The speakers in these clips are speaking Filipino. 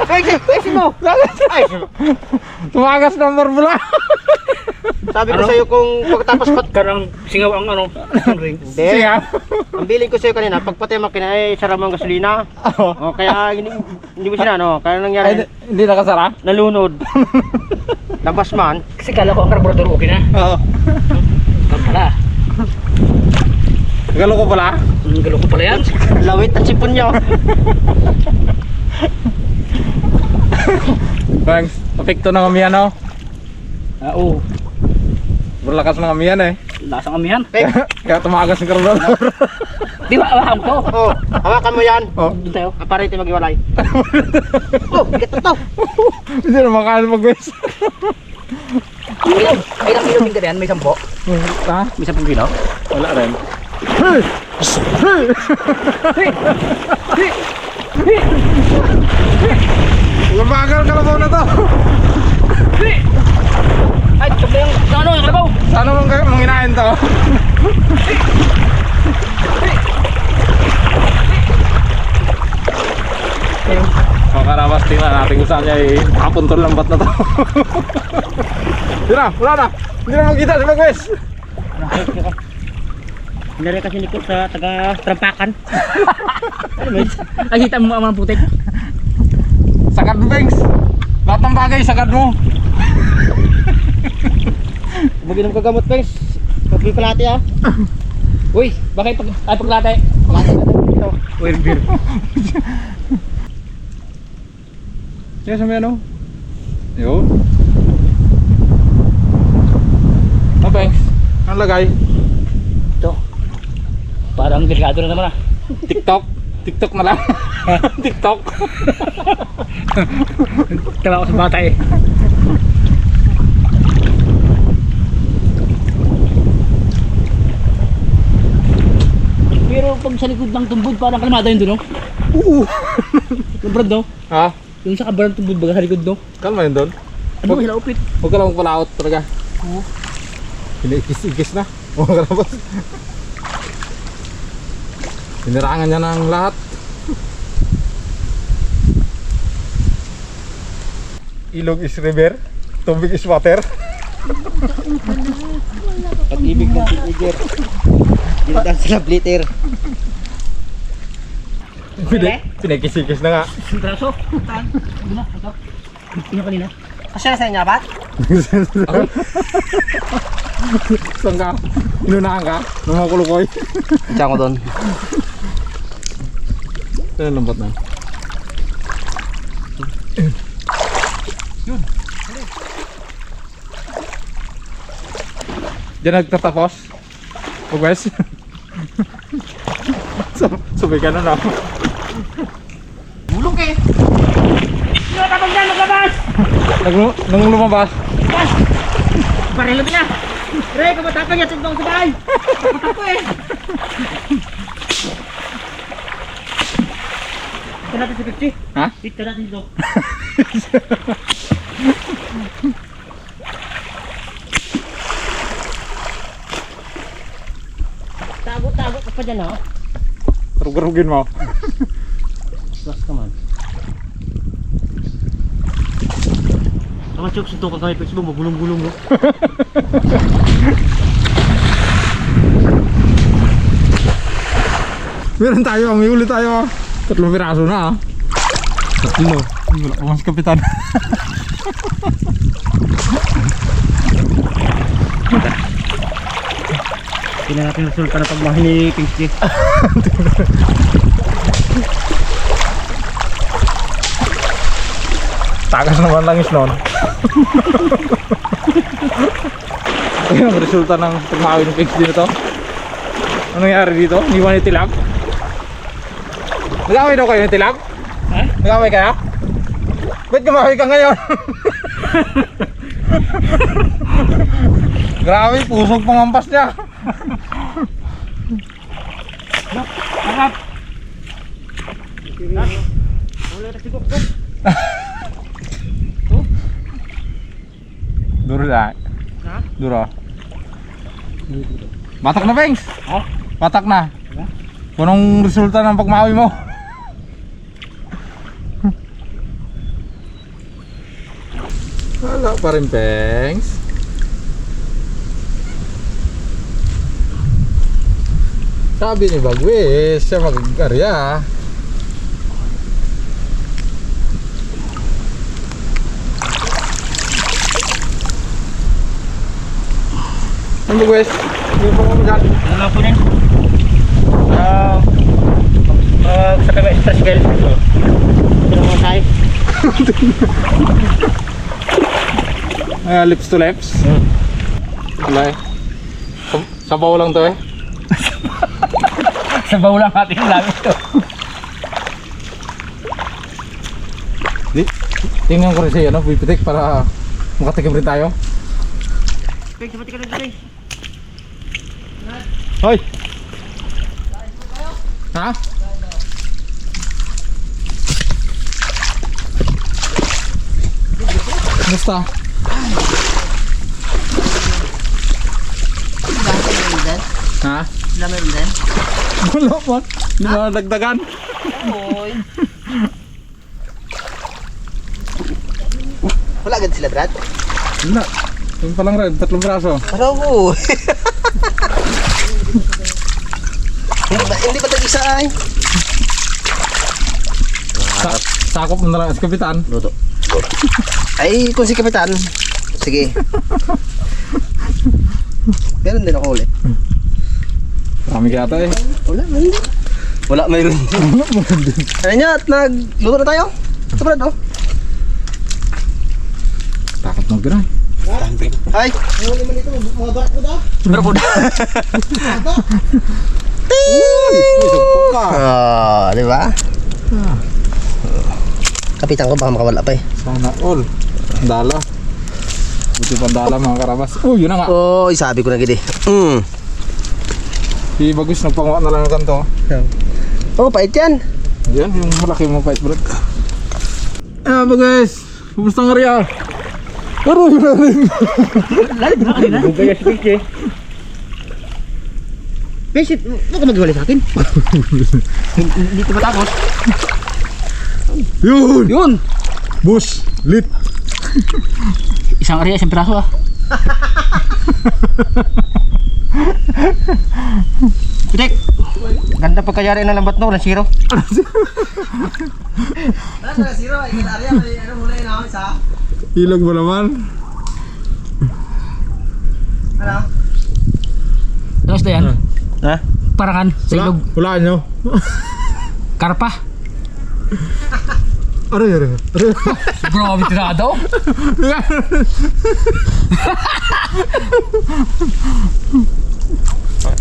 Ay, mo! Ay, Tumagas ng borbula. sabi ko sa'yo kung pagkatapos Karang singaw ang ano, ang ring. Hindi. Siya. Ang biling ko sa'yo kanina, pagpatay makina ay sara mo ang gasolina. O, kaya hindi mo sinano. Kaya nangyari, Hindi nakasara? nalunod. Labas man. Kasi kala ko ang carburetor okay na. Oo. Ang pala. Galo ko pala. Ang galo ko pala yan. Lawit at sipon niyo. Thanks. Apekto ng amihan oh. Oo. Berlakas ng amihan eh. Lasang amihan. Kaya tumagas ng karburador. Di ba awam ko? Oh, hawakan mo yan. Oh. Doon tayo. Aparente maghiwalay. Oh, bigat na to. Hindi na makain mag-wes. Ay, ilang kilo din yan? May 10? Ha? May 10 kilo? Wala rin. Lumagal kalabaw na to. Ay, sabay yung ano, yung kalabaw. Sana mong hinahin to? Makarabas tingnan natin kung saan niya ipapuntol ng bat na to. Wala na. Hindi na magkita si Magwes. Nari kasi likod sa taga-trampakan. Nakita mo ang mga putik. Sagad mo, Bengs. Lahat ng bagay, sagad mo. Maginom ka gamot, guys. Pagpipalati ah. Uy, bakit paglate? Uy, beer. Yan sa may ano? Yun. Oh, Bengs. Ang lagay? Ito. Parang delikado na naman ah. TikTok. TikTok na lang. TikTok. Tawa ko sa bata eh. Pero pag sa likod ng tumbod parang kalmada yun doon no? Oo. Yung brad no? Ha? Yung sa kabarang tumbod baga sa likod no? Kalma yun doon. Ano hilaupit? Huwag ka lang magpalaot talaga. Oo. Pinaikis-ikis na. Huwag ka labas. Pinirangan niya ng lahat. Ilog is river, tubig is water. Pag-ibig ng teenager. Ginadaan sila blitter. Pinakis-ikis na nga. Traso? Taan? Ano na? Ito? Ito kanina? Asya na sa inyo, bat? Saan ka? Inunahan ka? Nung mga kulukoy. Diyan ko doon. Ito yung lambat na. Yun. Diyan nagtatapos. Pag-wes. Sabay ka na na. Bulok eh. Sino tapos dyan? Maglabas! Nung lumabas. Parilo na! Re, kumatapan niya tugtong sa bahay! Kumatapo eh! Ito natin si Pepsi. Ha? Ito natin dito. Tago-tago ka pa dyan ha. Rugin mo. Plus ka man. Naman chok sinto ka kami Pepsi mo, magulong-gulong mo. Meron tayo, may uli tayo. 3 piraso na ah. 3. Wala pa mas kapitan. Tingnan natin resulta na pagmahal ni Pepsi. Tagas naman langis nun. Ayun ang resulta ng pagmahal ng pigs dito. Ano nangyari dito? Iniwan ni Tilab? Nag-away daw kayo ni Tilab? Ha? Nag-away kaya? Ba't gumawi ka ngayon? Grabe, pusog pangampas niya. Harap! Wala na sigok ko. Duro na. Ha? Duro. Matak na, Bengs. Ha? Matak na. Anong resulta ng pagmawi mo? Wala pa rin, Pengs. Sabi ni Bagwis, siya mag-arya. Ano Bagwis? Hindi pa mo dyan. Ano lang po niyan? Sa kaya express girl. Ito lang mga tayo. Lips to lips. Wala eh. Sabaw lang to eh. Sabaw lang ating lamit to. Tingnan ko rin siya, no? Pipitik para makatikim rin tayo. Peg, sabati ka lang dito eh. Hoy! Ha? Basta? Ha? Laman din. Wala pa. Hindi na dagdagan. Wala agad sila, Brad? Wala. Yung palang red, 3 braso. Ano po? Hindi ba tag-isa ay? Sakop mo na lang at kapitan. Luto. Ay, kung si Kapitan. Sige. Meron din ako ulit. Marami kaya ata eh. Wala, mayroon din. Wala, mayroon din. Ano niya, at nagluto na tayo? Ito Brad, oh. Takot mo gano'n. Hi! Pero po na. Di ba? Kapitan ko baka makawala pa eh. Sana all. Dala. Buti pa dala mga karabas. Oh, yun na nga. Oh, sabi ko na gini. Si Bagus nagpangawa na lang ng kanto. Oh, pait yan. Yan, yung malaki mo pait bro. Ah, Bagus. Kumusta nga riya? Pero yun na rin. Lalit na kanina. Bugay si Peg eh. Besit, huwag ka maghiwalay sa akin. Hindi ito matapos. Yun! Yun! Bush! Lit! Isang area, isang piraso ah. Pitek, ganda pagkayari ng lambat no, ng zero. Ano na zero? Ikan area, may ano mula yun ako isa. Ilog mo naman. Ano? Tapos na yan, Ha? parangan sa ilog, Wala nyo. karpa. Aray, aray. Aray. Grabe tirado.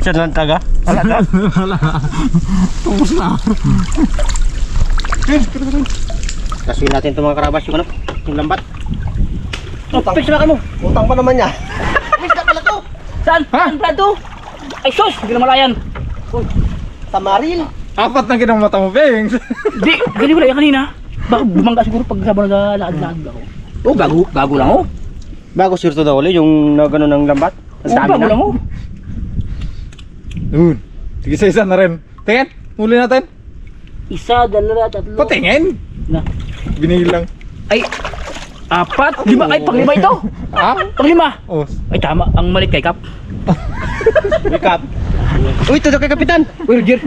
Siya lang taga. Wala na. Tapos na. Kasuin natin itong mga karabas yung ano, yung lambat. Oh, Peg, samakan mo. Utang pa naman niya. Isda pala to. Saan? Saan Brado? Ay sus, hindi na malayan. Sa Maril. 4 na kinamata mo, Pengs. Di, gani wala yan kanina. Baka bumangga siguro pag sabon nag-lakad-lakad ako. Oh, gago lang oh. Bago sirto daw ulit yung gano'n ng lambat. Ang Oh, dami gago na. lang oh. Yun. Sige sa isa na rin. Tingin, huli natin. Isa, dalawa, tatlo. Patingin. Na. Binilang. Ay, 4, 5, ay pang-5 ito. Ah? Pang-5. Oh. Ay tama, ang malit kay Kap. Wake up. Uy, ito kay Kapitan. Uy, Roger.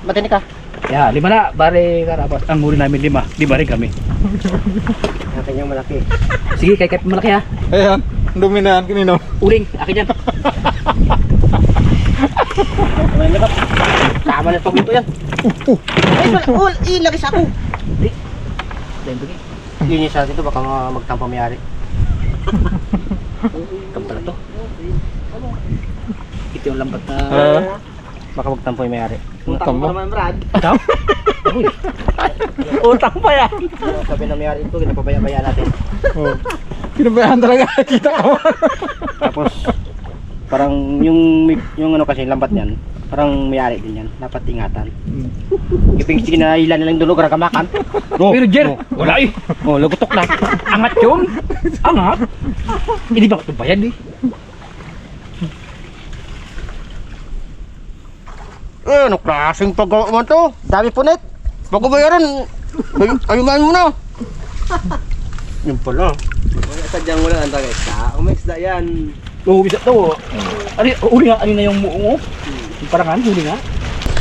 Matinig ka. Yeah, 5 na, bare karabas. Ang huli namin 5, 5 rin kami. Natin yung malaki. Sige, kay Kap malaki ha. Ayan. Ang dumi na yan, kanino. Uling, akin yan. Tama na pag ito yan. Ay, wala. Ilaki sa ako. Dahil bagay. Yun yung sa dito, baka magtampa mayari. Ikaw pala to. Ito yung lambat na... Baka magtampa yung mayari. Utang mo. naman, Brad. Ikaw? Uy. Utang pa yan. Sabi ng mayari ito, ginapabaya-baya natin. Oh. Pinabayaan talaga. Kita ko. Tapos, parang yung ano kasi, lambat niyan, parang mayari din yan. Dapat ingatan. Iping sige na ilan nilang dulog, kamakan. Uy, Roger. Wala eh. Oh, lagutok na. Angat yun. Angat. Hindi ba ito bayad eh? Ano klaseng paggawa mo to? Dami punit. Pagkubayaran, ayuman mo na. Yun pala. Sadyang mo lang ang isda. Kung may isda yan. Oo, bisa to. Uli nga, ano na yung muungo? Yung parangan, huli nga.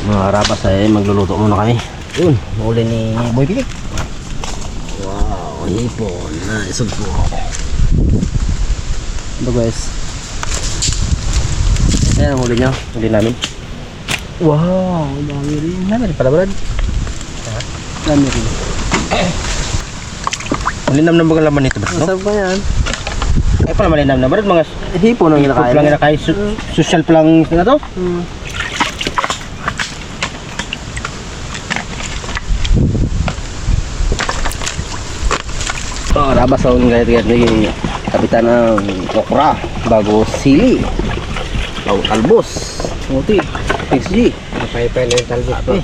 Mga rabas ay magluluto muna kami. Yun, huli ni Boy Pilik. Wow, hipon. Nice po. Ito guys. Ayan ang huli niya. Huli namin. Wow, dami rin. Dami rin pala, Brad. Dami rin. Malinam na mga laman nito, Brad, no? Masarap ba yan? Ay pala malinam na, Brad. Mga Hipon ang hipon kinakain. lang kinakain. Social pa lang na to. Oh, rabas ang gayat-gayat ni kapitan ng okra, bago sili, bago talbos, muti, XG. Napay-pay na yung talbos to.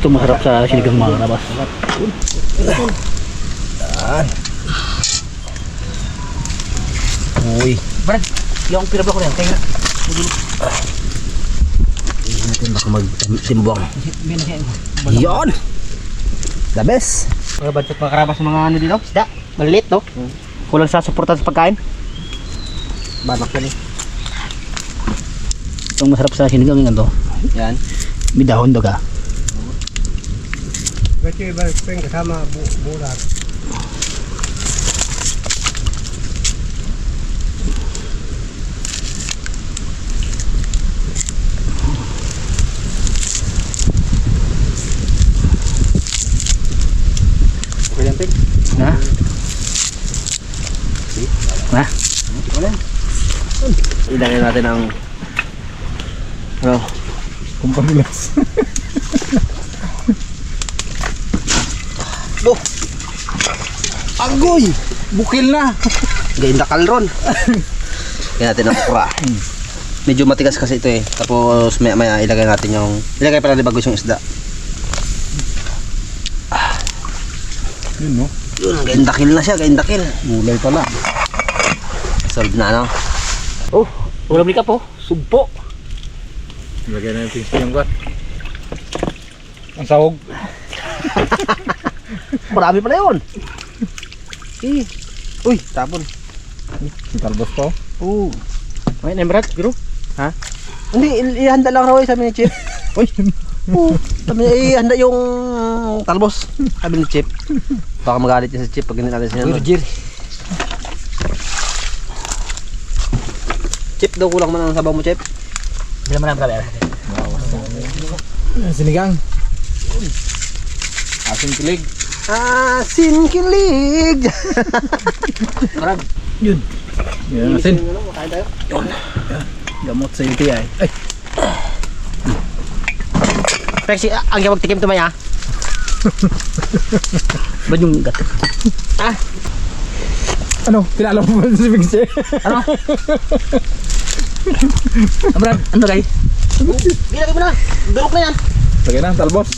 Ito masarap sa sinigang mga karabas. Uy, Brad, yung pirabla ko rin. Kaya, natin baka magtimbang. Yon! The best! Mga budget mga karabas mga ano dito. Isda. Maliit, no? Kulang sa suportan sa pagkain. Banak yan eh. itong masarap sa sinigang yung to. Yan. May dahon daw ka. Kasi iba peng kasama bulat. Okay lang, Peg. Na? Na? Ilagay natin ang ano, Kumpamilas. agoy! Bukil na. Gainda kalron. Kaya natin ang okra. Medyo matigas kasi ito eh. Tapos maya maya ilagay natin yung, ilagay pala ni bagos yung isda. Yun no. Yun, gaindakil na siya, gaindakil. Gulay pala. Solve na ano. Oh, ulam ni ka po. Sugpo. Lagyan na natin yung gat. Ang sahog. Marami pala yun. Uy, tapon. Si talbos to. Oo. Okay, Nemrad, guro. Hindi, ihanda lang raw sabi ni Chip. Uy, Oo. Sabi niya, ihanda yung talbos. Sabi ni Chip. Baka magalit niya si Chip pag hindi natin sinunod. Chip, daw kulang man ang sabaw mo, Chip. Hindi naman ang brother. Sinigang. Asin kilig. Asin kilig! Brad, yun. Yan asin. Gamot sa UTI. Ay, Peg, ang gawag tikim tumaya. ba't yung gat? Ano? Kilala mo ba si Bigse? Ano? Ah, Brad, ano guys? Ilagay mo na! Durok na yan! Lagyan na, talbos.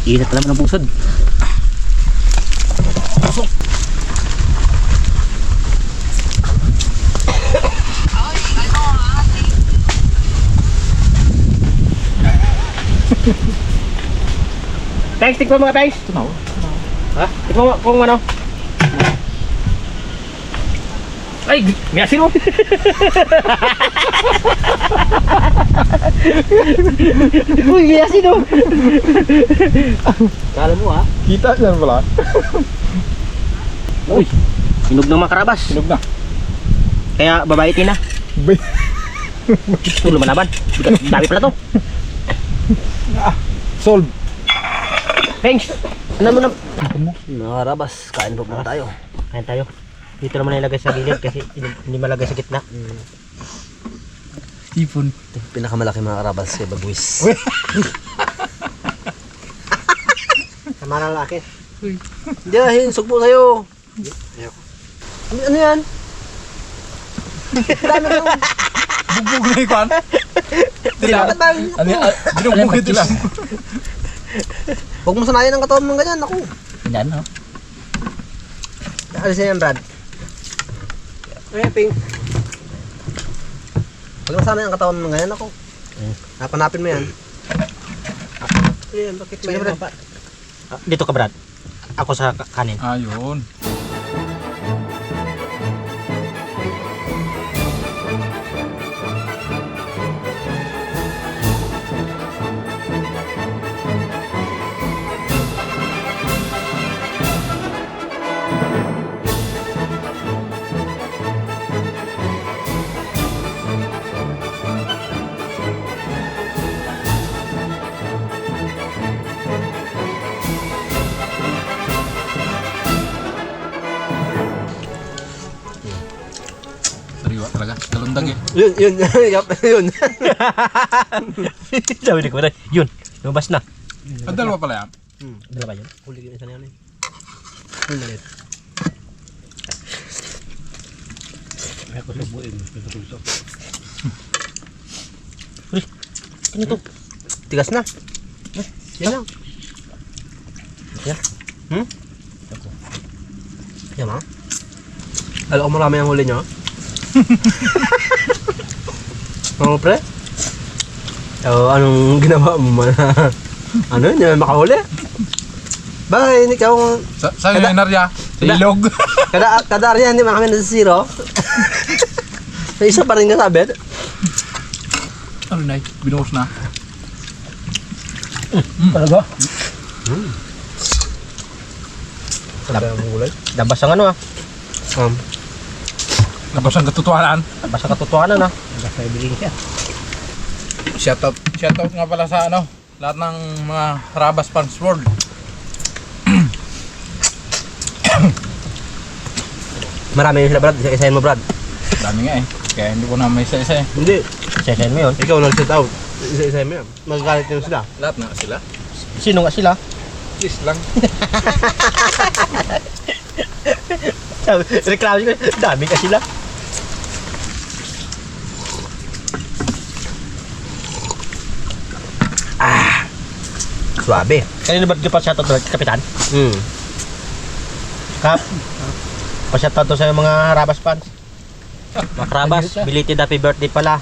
Inat naman ng pusod. Peg, tikman mga Peg. Ito na oh. Ha? Tikman mo kung ano. Ay, may asin mo. Uy, may asin oh. Kala mo ha? Kita yan pala. Uy, hinog ng mga karabas. Sinog na. Kaya babaitin na. Bay. Ito lumalaban. Dami pala to. Solve. Thanks. Ano mo na? Mga rabas, kain po muna tayo. Kain tayo. Dito naman nilagay sa gilid kasi hindi malagay sa gitna. Ipon. Ito, pinakamalaki mga rabas kay Bagwis. Sama na lalaki. Diyahin, sugpo sa'yo. Ano yan? Bugbog na ikan. Bakit ba? Binugbog ito lang. Huwag mo sanayan ang katawan mo ganyan, ako. Yan, no? Alis na yan, Brad. Ay, pink. Pag nasana yung katawan ng ganyan ako. Napanapin mo yan. Ayan, bakit may pa? Dito ka, Brad. Ako sa kanin. Ayun. Sariwa talaga. Galundag eh. Yun. Yun. Sabi ni ko, yun, lumabas na. Ang dalawa pala yan. Dalawa yun. Huli ka isa na yan eh. Huli ulit. Ako subuin. Pagkatulso. Ano to? Tigas na. Yan lang. Yan. Yan ha? Alam ko marami ang huli nyo. Mga pre? Anong ginawa mo man? Ano yun? Hindi mo makahuli? Bakit ikaw? Saan yung inarya? Sa ilog. Kada area hindi man kami nasa zero. May isa pa rin kasabit. Ano na binuhos na. Talaga? Sabi ang gulay. Labas ang ano ah. Labas ang katotohanan. Labas ang katotohanan ah. Basta ibigin siya. Shoutout nga pala sa ano, lahat ng mga Rabas Fans World. Marami yun sila Brad. Isa-isahin mo Brad. Dami nga eh. Kaya hindi ko na may isa-isa eh. Hindi. Sasayin mo yun. Ikaw nag-set out. Isa-isahin mo yan. Magagalit yun sila. Lahat na sila. Sino nga sila? Please lang. Reklamo ko, dami ka sila. Suabe. Kanina ba't ka pa shoutout doon, Kapitan? Kap? Pa-shoutout to sa mga Rabas fans. Mga Rabas, belated happy birthday pala.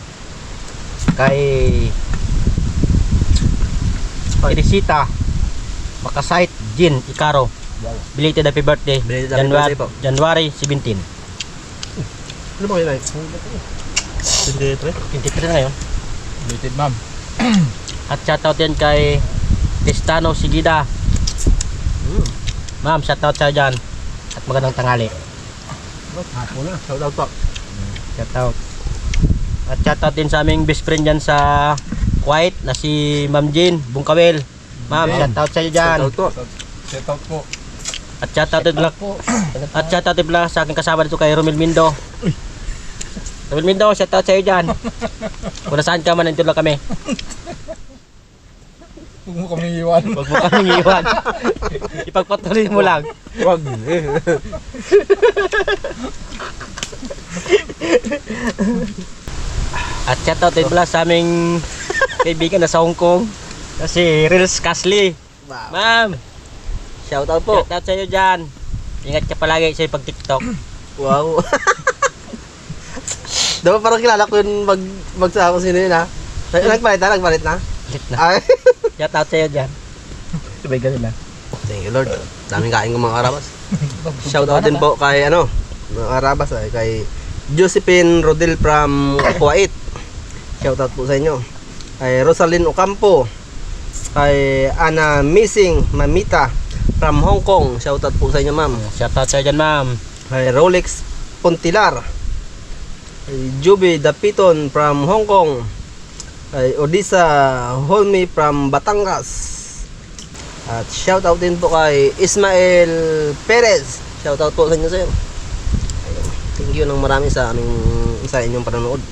Kay Irisita, Makasite, Jin, Ikaro. Belated happy birthday. Belated happy birthday po. January 17. Ano ba kayo na? 23? 23 na ngayon. Belated ma'am. At shoutout din kay Cristano Sigida. Ma'am, shoutout sa dyan. At magandang tanghali. Hapo na. Shout out po. Shoutout. At shoutout din sa aming best friend dyan sa Kuwait na si Ma'am Jean Bungkawel. Ma'am, shoutout sa iyo dyan. Shout out po. Shoutout po. At shoutout din pala at shoutout din pala sa aking kasama dito kay Romel Mindo. Romel Mindo, shoutout sa iyo dyan. Kung nasaan ka man, nandito lang kami. Huwag mo kami iwan. Huwag mo kaming iwan. Ipagpatuloy mo lang. Wag. At shoutout din pala sa aming kaibigan na sa Hong Kong. Si Reels Casley. Wow. Ma'am, Shout out po. shoutout sa iyo dyan. Ingat ka palagi sa pag TikTok. Wow. Diba parang kilala ko yun magsa ako sino yun ha? Nagpalit na? Lit na. Ay. Shoutout sa iyo dyan. Sabay ganun na. Thank you Lord. Daming kain ng mga Arabas. Shout out din po kay mga Arabas kay Josephine Rodel from Kuwait. Shout out po sa inyo. Kay Rosalyn Ocampo. Kay Ana Missing Mamita from Hong Kong. Shout out po sa inyo ma'am. Shoutout sa iyo dyan, ma'am. Kay Rolex Pontilar. Kay Juby Dapiton from Hong Kong. Kay Odisa Holmi from Batangas. At shout out din po kay Ismael Perez. Shout out po sa inyo sir. Ayun. Thank you ng marami sa inyong panonood.